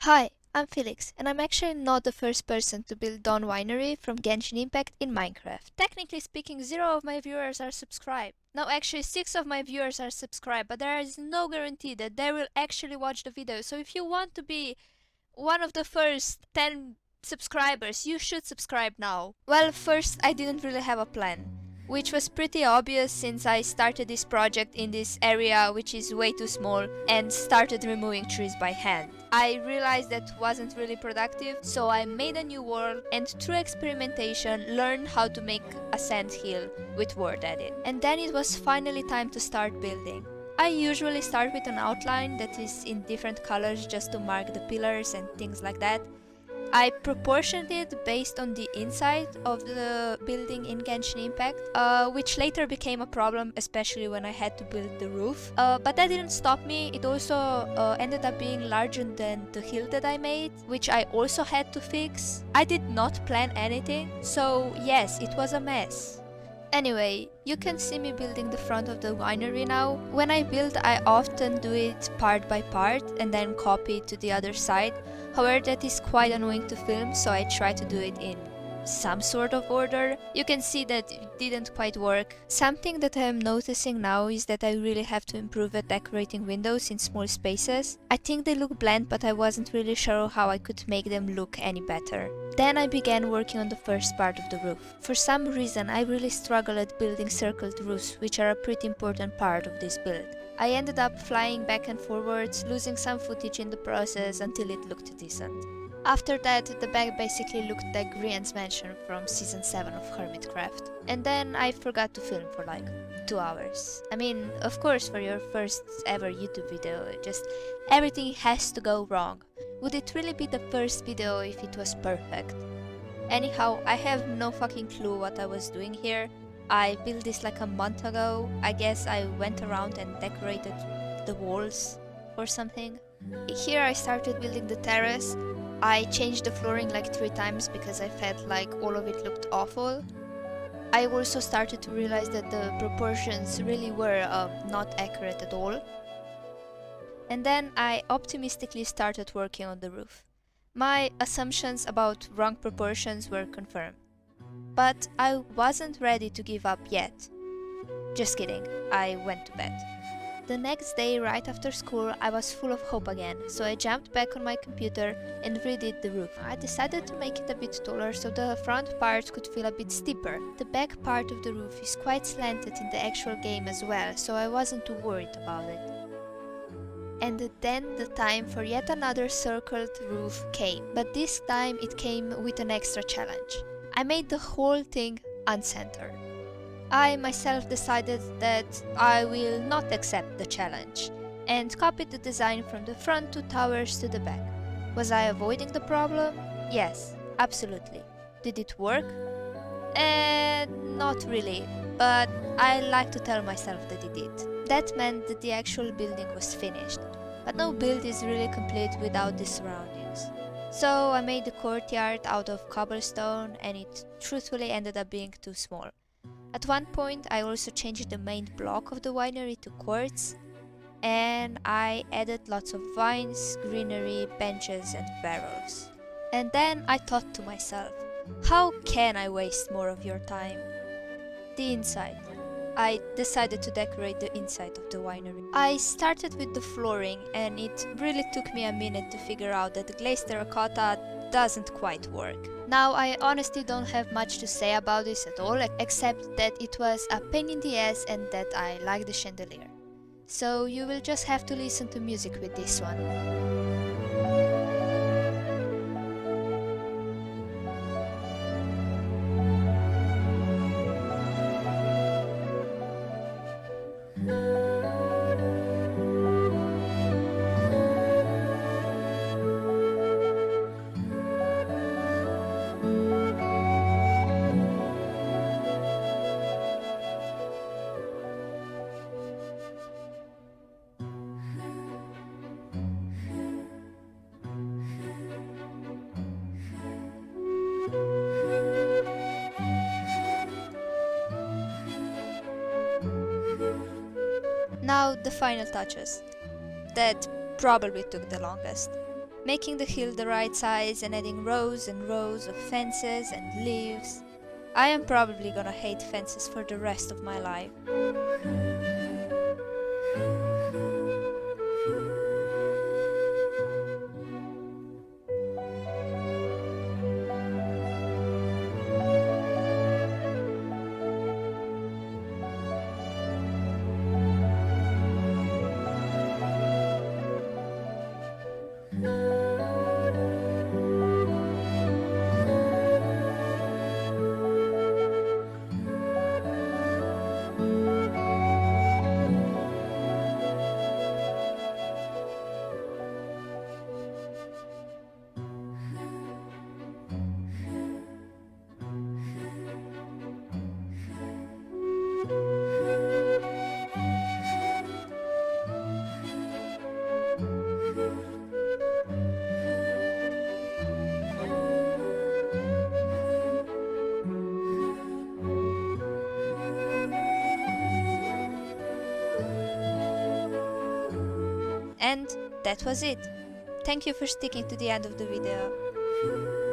Hi, I'm Felix, and I'm actually not the first person to build Dawn Winery from Genshin Impact in Minecraft. Technically speaking, 0 of my viewers are subscribed. No, actually 6 of my viewers are subscribed, but there is no guarantee that they will actually watch the video. So if you want to be one of the first 10 subscribers, you should subscribe now. Well, first, I didn't really have a plan, which was pretty obvious since I started this project in this area which is way too small and started removing trees by hand. I realized that wasn't really productive, so I made a new world and through experimentation learned how to make a sand hill with worldEdit. And then it was finally time to start building. I usually start with an outline that is in different colors just to mark the pillars and things like that. I proportioned it based on the inside of the building in Genshin Impact, which later became a problem, especially when I had to build the roof. But that didn't stop me, it also ended up being larger than the hill that I made, which I also had to fix. I did not plan anything, so yes, it was a mess. Anyway, you can see me building the front of the winery now. When I build, I often do it part by part and then copy it to the other side. However, that is quite annoying to film, so I try to do it in some sort of order. You can see that it didn't quite work. Something that I am noticing now is that I really have to improve at decorating windows in small spaces. I think they look bland, but I wasn't really sure how I could make them look any better. Then I began working on the first part of the roof. For some reason, I really struggle at building circled roofs, which are a pretty important part of this build. I ended up flying back and forwards, losing some footage in the process until it looked decent. After that, the back basically looked like Grian's mansion from season 7 of Hermitcraft. And then I forgot to film for like 2 hours. I mean, of course, for your first ever YouTube video, just everything has to go wrong. Would it really be the first video if it was perfect? Anyhow, I have no fucking clue what I was doing here. I built this like a month ago. I guess I went around and decorated the walls or something. Here I started building the terrace. I changed the flooring like 3 times because I felt like all of it looked awful. I also started to realize that the proportions really were not accurate at all. And then I optimistically started working on the roof. My assumptions about wrong proportions were confirmed. But I wasn't ready to give up yet. Just kidding, I went to bed. The next day, right after school, I was full of hope again, so I jumped back on my computer and redid the roof. I decided to make it a bit taller so the front part could feel a bit steeper. The back part of the roof is quite slanted in the actual game as well, so I wasn't too worried about it. And then the time for yet another circled roof came, but this time it came with an extra challenge. I made the whole thing uncentered. I myself decided that I will not accept the challenge and copied the design from the front 2 towers to the back. Was I avoiding the problem? Yes, absolutely. Did it work? Not really, but I like to tell myself that it did. That meant that the actual building was finished, but no build is really complete without the surroundings. So I made the courtyard out of cobblestone and it truthfully ended up being too small. At one point I also changed the main block of the winery to quartz and I added lots of vines, greenery, benches and barrels. And then I thought to myself, how can I waste more of your time? The inside. I decided to decorate the inside of the winery. I started with the flooring and it really took me a minute to figure out that the glazed terracotta doesn't quite work. Now I honestly don't have much to say about this at all, except that it was a pain in the ass and that I like the chandelier. So you will just have to listen to music with this one. Now the final touches. That probably took the longest. making the hill the right size and adding rows and rows of fences and leaves. I am probably gonna hate fences for the rest of my life. And that was it. Thank you for sticking to the end of the video.